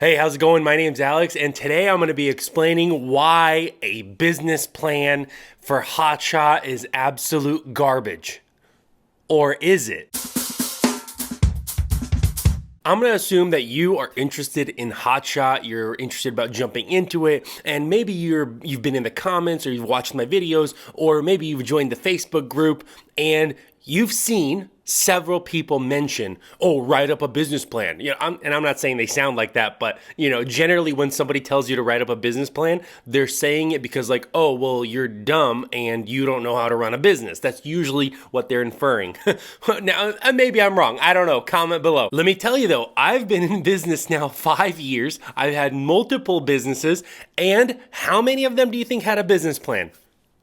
Hey, how's it going? My name's Alex, and today I'm going to be explaining why a business plan for Hotshot is absolute garbage. Or is it? I'm going to assume that you are interested in Hotshot, you're interested about jumping into it, and maybe you've been in the comments or you've watched my videos, or maybe you've joined the Facebook group and you've seen several people mention, oh, write up a business plan. I'm not saying they sound like that, but generally when somebody tells you to write up a business plan, they're saying it because like, oh, well, you're dumb and you don't know how to run a business. That's usually what they're inferring. Now, maybe I'm wrong. I don't know. Comment below. Let me tell you though, I've been in business now 5 years. I've had multiple businesses, and how many of them do you think had a business plan?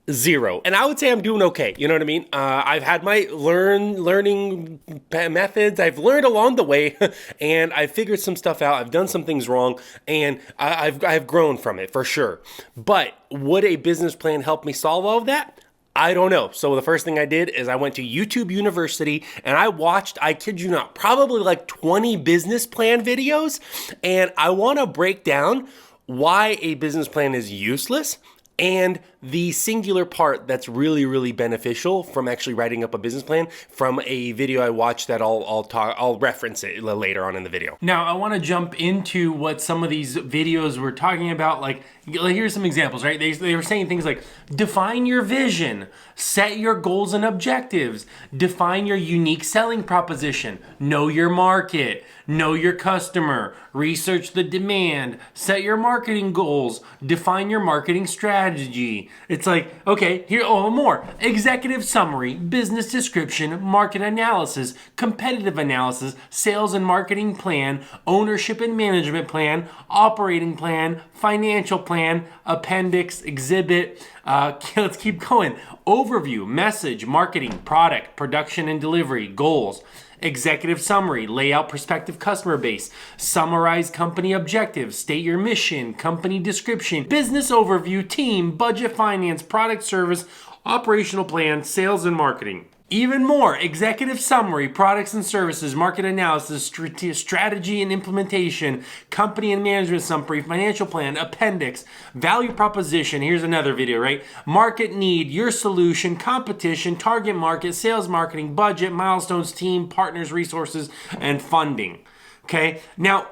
Zero. And I would say I'm doing okay. You know what I mean? I've had my learning methods. I've learned along the way and I've figured some stuff out. I've done some things wrong and I've grown from it for sure. But would a business plan help me solve all of that? I don't know. So the first thing I did is I went to YouTube University and I watched, I kid you not, probably like 20 business plan videos. And I want to break down why a business plan is useless and the singular part that's really beneficial from actually writing up a business plan from a video I watched that I'll reference it later on in the video. Now, I want to jump into what some of these videos were talking about. Like, here's some examples, right? They were saying things like, define your vision, set your goals and objectives, define your unique selling proposition, know your market, know your customer, research the demand, set your marketing goals, define your marketing strategy. It's like, okay, here, more. Executive summary, business description, market analysis, competitive analysis, sales and marketing plan, ownership and management plan, operating plan, financial plan, appendix, exhibit. Let's keep going. Overview, message, marketing, product, production and delivery, goals. Executive summary, lay out prospective customer base, summarize company objectives, state your mission, company description, business overview, team, budget, finance, product, service, operational plan, sales and marketing. Even more, executive summary, products and services, market analysis, strategy and implementation, company and management summary, financial plan, appendix, value proposition. Here's another video, right? Market need, your solution, competition, target market, sales marketing, budget, milestones, team, partners, resources, and funding. Okay? Now,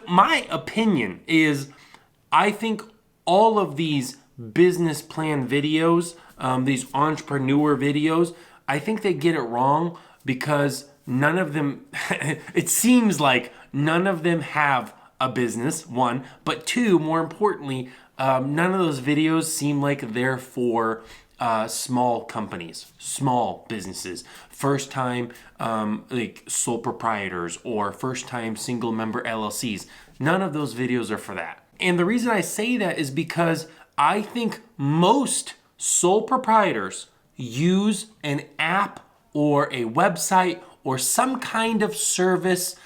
my opinion is I think all of these business plan videos, these entrepreneur videos, I think they get it wrong because none of them, it seems like none of them have a business, one, but two, more importantly, none of those videos seem like they're for small companies, small businesses, first time like sole proprietors or first time single member LLCs. None of those videos are for that. And the reason I say that is because I think most sole proprietors use an app or a website or some kind of service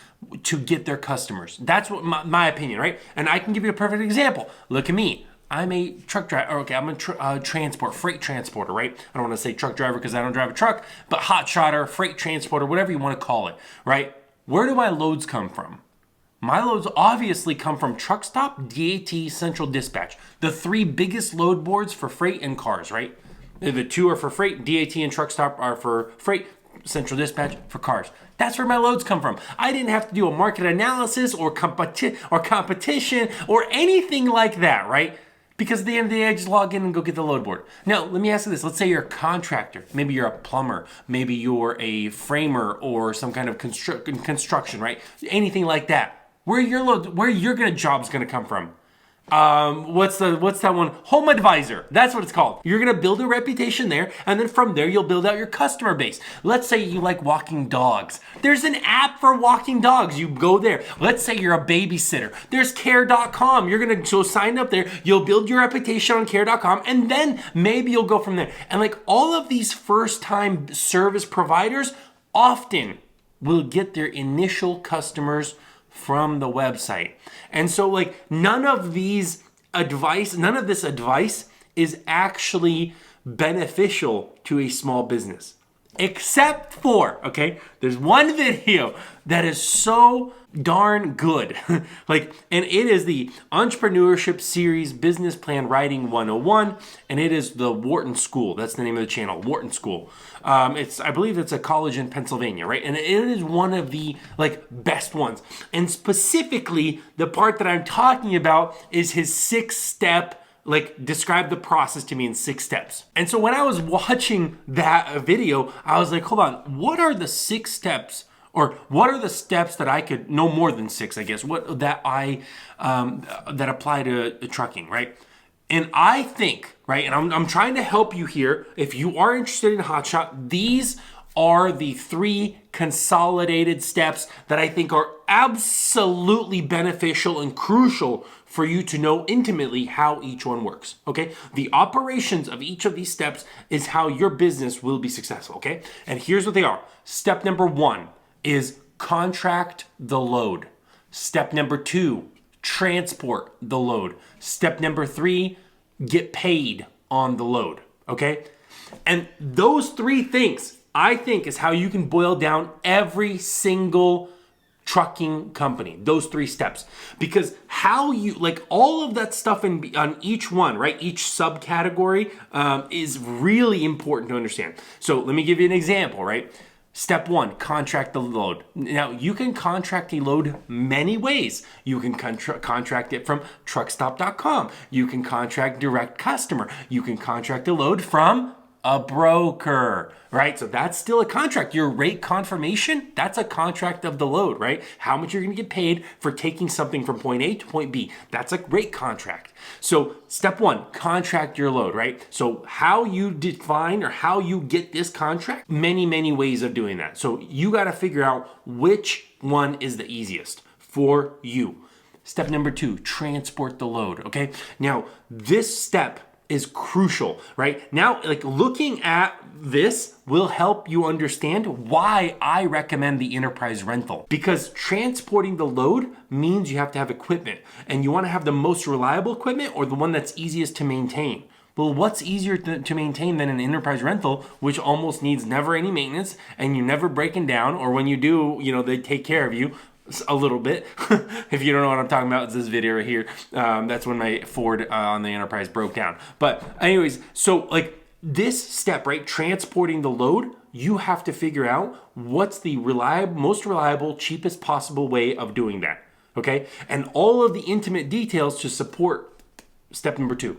to get their customers. That's what my opinion, right? And I can give you a perfect example. Look at me. I'm a truck driver. Okay, I'm a freight transporter, right? I don't want to say truck driver because I don't drive a truck, but hotshotter, freight transporter, whatever you want to call it, right? Where do my loads come from? My loads obviously come from Truckstop, DAT, Central Dispatch, the three biggest load boards for freight and cars, right? The two are for freight, DAT and Truckstop are for freight, Central Dispatch for cars. That's where my loads come from. I didn't have to do a market analysis or competition or anything like that, right? Because at the end of the day, I just log in and go get the load board. Now, let me ask you this. Let's say you're a contractor. Maybe you're a plumber. Maybe you're a framer or some kind of construction, right? Anything like that. Where your job's gonna come from? What's that one? Home Advisor. That's what it's called. You're gonna build a reputation there, and then from there you'll build out your customer base. Let's say you like walking dogs. There's an app for walking dogs. You go there. Let's say you're a babysitter. There's care.com. You're gonna go sign up there. You'll build your reputation on care.com, and then maybe you'll go from there. And like all of these first-time service providers often will get their initial customers from the website. And so like none of this advice is actually beneficial to a small business. Except for, okay, there's one video that is so darn good. And it is the Entrepreneurship Series Business Plan Writing 101, and it is the Wharton School. That's the name of the channel, Wharton School. I believe it's a college in Pennsylvania, right? And it is one of the best ones. And specifically, the part that I'm talking about is his 6-step describe the process to me in 6 steps. And so when I was watching that video, I was like, hold on, what are the 6 steps, or what are the steps that I could, no more than 6, I guess, that apply to trucking, right? And I think, right, and I'm trying to help you here. If you are interested in Hotshot, these are the 3 consolidated steps that I think are absolutely beneficial and crucial for you to know intimately how each one works, okay? The operations of each of these steps is how your business will be successful, okay? And here's what they are. Step number 1 is contract the load. Step number 2, transport the load. Step number 3, get paid on the load, okay? And those 3 things, I think, is how you can boil down every single trucking company, those 3 steps. Because how you, all of that stuff on each one, right? Each subcategory is really important to understand. So let me give you an example, right? Step 1, contract the load. Now, you can contract a load many ways. You can contract it from Truckstop.com. You can contract direct customer. You can contract a load from a broker, right? So that's still a contract. Your rate confirmation, that's a contract of the load, right? How much you're gonna get paid for taking something from point A to point B. That's a rate contract. So step 1, contract your load, right? So how you define or how you get this contract, many, many ways of doing that. So you gotta figure out which one is the easiest for you. Step number 2, transport the load, okay? Now, this step is crucial, right? Now, looking at this will help you understand why I recommend the enterprise rental. Because transporting the load means you have to have equipment, and you want to have the most reliable equipment or the one that's easiest to maintain. Well, what's easier to maintain than an enterprise rental, which almost needs never any maintenance, and you're never breaking down, or when you do, they take care of you a little bit. If you don't know what I'm talking about, it's this video right here. That's when my Ford on the Enterprise broke down. But anyways, so this step, right, transporting the load, you have to figure out what's the most reliable, cheapest possible way of doing that, okay? And all of the intimate details to support step number 2.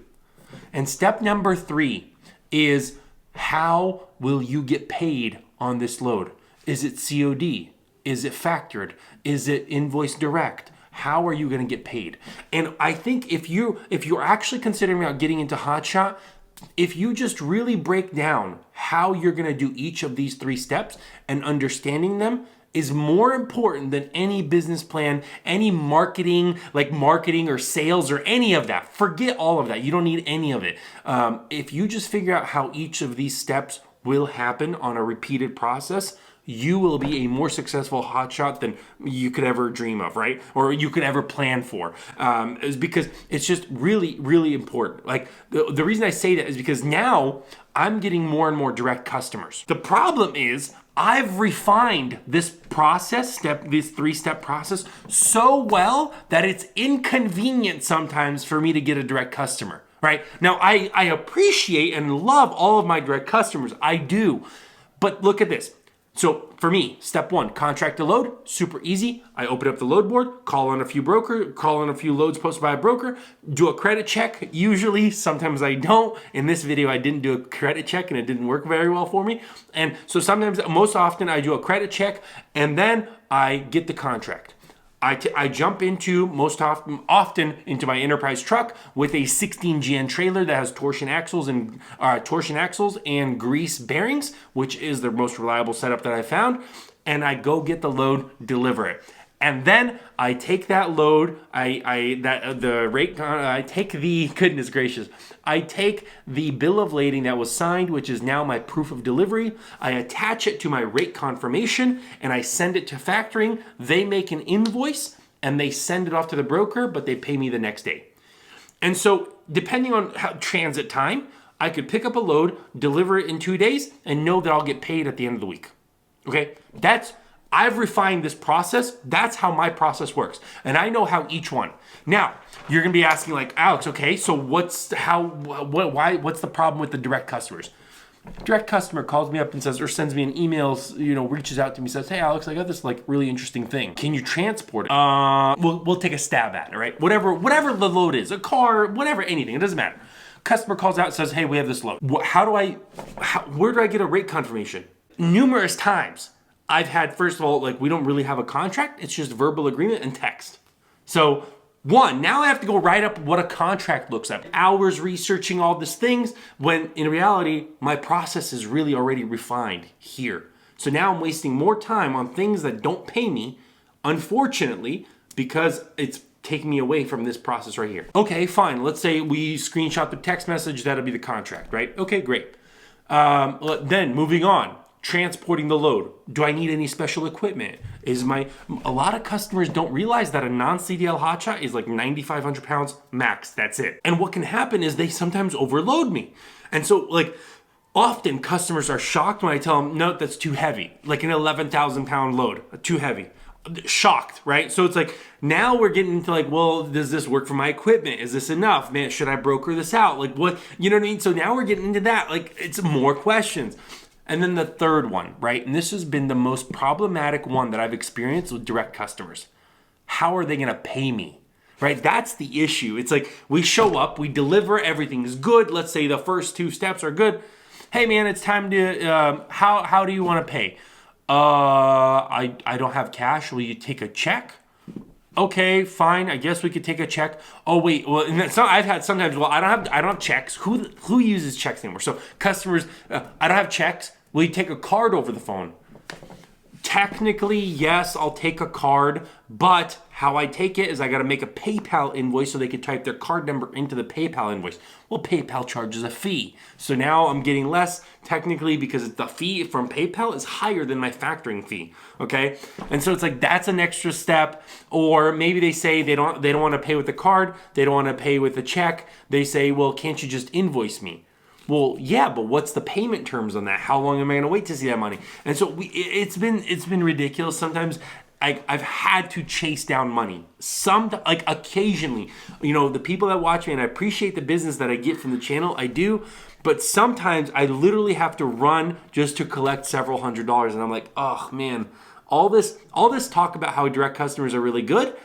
And step number 3 is, how will you get paid on this load? Is it COD? Is it factored? Is it invoice direct? How are you going to get paid? And I think if you're actually considering about getting into Hotshot, if you just really break down how you're going to do each of these 3 steps and understanding them is more important than any business plan, any marketing or sales or any of that. Forget all of that. You don't need any of it. If you just figure out how each of these steps will happen on a repeated process, you will be a more successful hotshot than you could ever dream of, right? Or you could ever plan for. Is because it's just really, really important. The reason I say that is because now I'm getting more and more direct customers. The problem is I've refined this process, this 3-step process so well that it's inconvenient sometimes for me to get a direct customer, right? Now, I appreciate and love all of my direct customers. I do. But look at this. So for me, step 1, contract a load, super easy. I open up the Loadboard, call on a few loads posted by a broker, do a credit check. Usually, sometimes I don't. In this video, I didn't do a credit check and it didn't work very well for me. And so most often I do a credit check and then I get the contract. I jump into often into my enterprise truck with a 16GN trailer that has torsion axles and grease bearings, which is the most reliable setup that I found. And I go get the load, deliver it. And then I take that load, I take the bill of lading that was signed, which is now my proof of delivery. I attach it to my rate confirmation and I send it to factoring. They make an invoice and they send it off to the broker, but they pay me the next day. And so depending on transit time, I could pick up a load, deliver it in 2 days, and know that I'll get paid at the end of the week. Okay, I've refined this process. That's how my process works. And I know how each one. Now, you're gonna be asking like, Alex, okay, so what's the problem with the direct customers? Direct customer calls me up and says, or sends me an email, reaches out to me, says, hey Alex, I got this like really interesting thing. Can you transport it? We'll take a stab at it, right? Whatever the load is, a car, whatever, anything, it doesn't matter. Customer calls out and says, hey, we have this load. Where do I get a rate confirmation? Numerous times I've had, first of all, like we don't really have a contract. It's just verbal agreement and text. So now I have to go write up what a contract looks like. Hours researching all these things when in reality, my process is really already refined here. So now I'm wasting more time on things that don't pay me, unfortunately, because it's taking me away from this process right here. Okay, fine. Let's say we screenshot the text message. That'll be the contract, right? Okay, great. Then moving on. Transporting the load. Do I need any special equipment? A lot of customers don't realize that a non-CDL hotshot is like 9,500 pounds max. That's it. And what can happen is they sometimes overload me. And so like often customers are shocked when I tell them, no, that's too heavy. Like an 11,000 pound load, too heavy. Shocked, right? So it's like, now we're getting into like, well, does this work for my equipment? Is this enough? Man, should I broker this out? Like what, you know what I mean? So now we're getting into that. Like it's more questions. And then the third one, right? And this has been the most problematic one that I've experienced with direct customers. How are they gonna pay me, right? That's the issue. It's like we show up, we deliver, everything is good. Let's say the first 2 steps are good. Hey man, it's time to, how do you wanna pay? I don't have cash. Will you take a check? Okay, fine. I guess we could take a check. Oh wait, well, and so I've had sometimes. Well, I don't have checks. Who uses checks anymore? So customers, I don't have checks. Will you take a card over the phone? Technically, yes, I'll take a card, but how I take it is I got to make a PayPal invoice so they can type their card number into the PayPal invoice. Well, PayPal charges a fee. So now I'm getting less technically because the fee from PayPal is higher than my factoring fee, okay? And so it's like that's an extra step. Or maybe they say they don't want to pay with the card, they don't want to pay with a check. They say, "Well, can't you just invoice me?" Well, yeah, but what's the payment terms on that? How long am I going to wait to see that money? And so it's been ridiculous. Sometimes I've had to chase down money. Occasionally, the people that watch me, and I appreciate the business that I get from the channel, I do. But sometimes I literally have to run just to collect several $100s, and I'm like, oh man, all this talk about how direct customers are really good.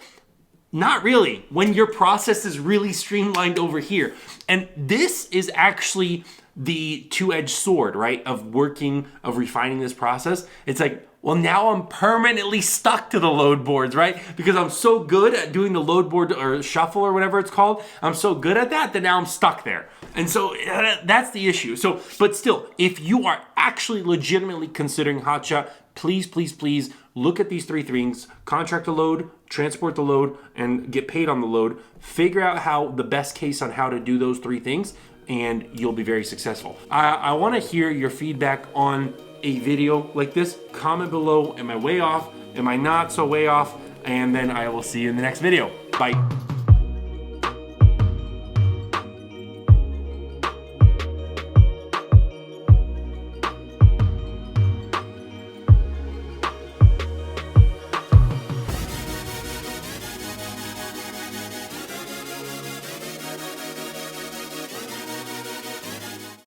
Not really, when your process is really streamlined over here. And this is actually the two-edged sword, right, of refining this process. It's like, well, now I'm permanently stuck to the load boards, right? Because I'm so good at doing the load board or shuffle or whatever it's called. I'm so good at that now I'm stuck there. And so that's the issue. So, but still, if you are actually legitimately considering hotshot, please look at these 3 things: contract the load, transport the load, and get paid on the load. Figure out how the best case on how to do those 3 things, and you'll be very successful. I want to hear your feedback on a video like this. Comment below. Am I way off? Am I not so way off? And then I will see you in the next video. Bye.